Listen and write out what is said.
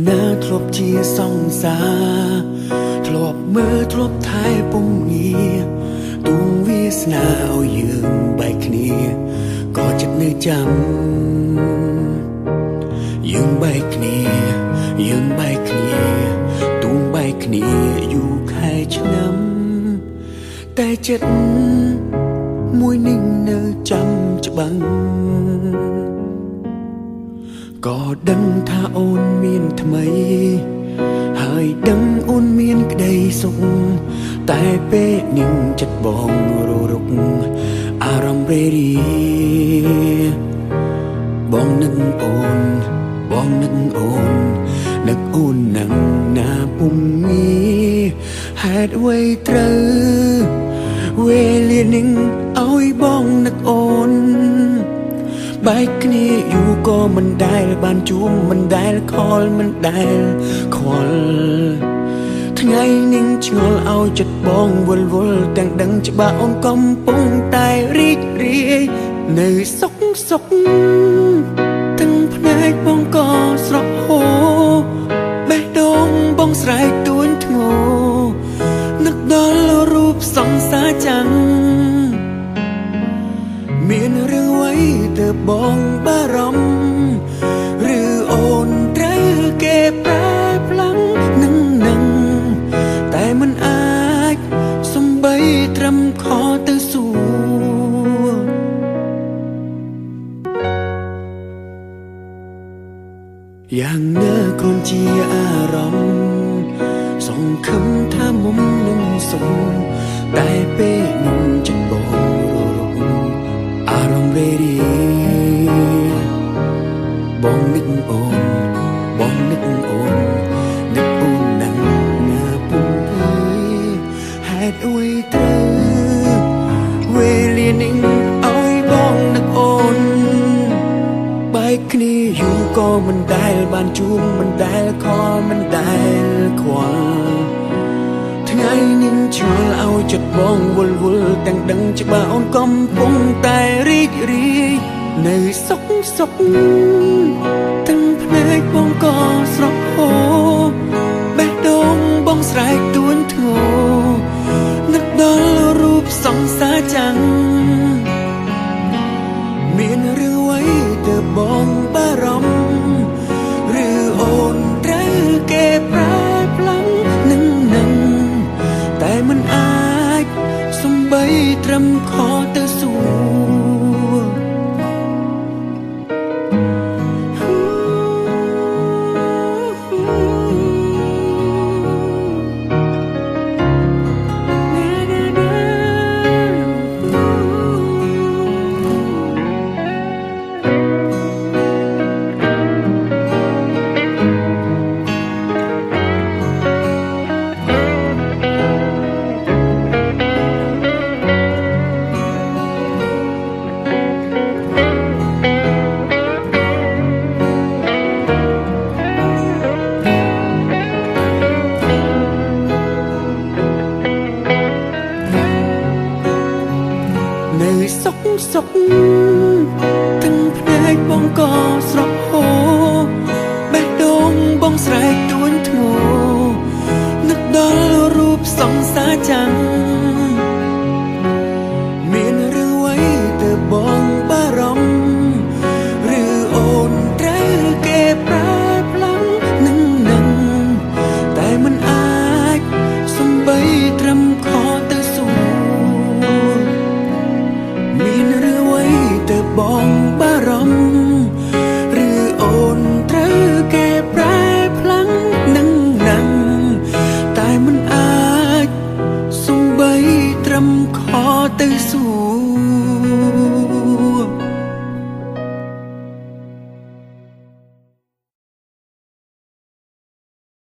ណាធ្លាប់ជាសង្សារធ្លាប់មើលធ្លាប់ថែពុំងារទូងវាសនាឲ្យយើងបែកគ្នាក៏ចិត្តនៅចាំយើងបែកគ្នាទូងបែកគ្នាយូរខែឆ្នាំតែចិត្តមួយនឹងនៅចាំច្បាំងក៏ដឹងថាអូនមានថ្មីហើយដឹងអូនមានក្តីសុខតែពេលនាងចិត្តបងររុកអារម្មណ៍រេរីបងនឹកអូននឹកអូននឹងណាពុំងារហេតុអ្វីត្រូវវេលានឹងឲ្យបងនឹកអូនបែកគ្នាយូរក៏មិនដែលបានជួបមិនដែលខលមិនដែលខ្វល់ថ្ងៃនឹងឆ្ងល់ឲ្យចិត្តបងវល់ទាំងដឹងច្បាស់អូនកំពុងតែរីករាយនៅសុខទាំងភ្នែកបងក៏ស្រស់ហូរបេះដូងបងស្រែកទួញធ្ងោនឹកដល់រូបសង្សារចាំងមានរឿងអ្វីទើបបងបារម្ភឬអូនត្រូវគេប្រែផ្លាំងនឹងតែមិនអាចសំបីត្រឹមខទៅសួរយ៉ាងណាគ្រាន់ជាអារម្មណ៍សង្ឃឹមថាមុំនឹងសុំតែពេលនឹងចិត្តបងអារម្មណ៍រេរីបងនឹកអូននឹកអូននឹងណាពុំអើយហេតុអ្វីត្រូវវេលានឹងឲ្យបងនឹកអូនបែកគ្នាយូរក៏មិនដែលបានជួបមិនដែលខលមិនដែលខ្វល់ថ្ងៃនឹងឆ្ងល់ឲ្យចិត្តបងវល់ទាំងដឹងច្បាស់អូនកំពុងតែរីករាយនៅសុខទាំងភ្នែកបងក៏ស្រស់ហូរបេះដូងបងស្រែកទួញធ្ងោនឹកដល់រូបសង្សារចាំងមានរឿងអ្វីទើបបងបារម្ភឬអូនត្រូវគេប្រែផ្លាំងនឹងតែមិនអាចសំបីត្រឹមខទៅសួរនៅសុខទាំងភ្នែកបងក៏ស្រស់ហូរបេះដូងបងស្រែកទួញធ្ងោនឹកដល់រូបសង្សារចាំងមានរឿងអ្វីទើបបងបារម្ភឬអូនត្រូវគេប្រែផ្លាំងនឹងតែមិនអាចសំបីត្រឹមខទៅសួរមានរឿងអ្វីទើបបងបារម្ភឬអូនត្រូវគេប្រែផ្លាំងនឹងតែមិនអាចសំបីត្រឹមខទៅសួរ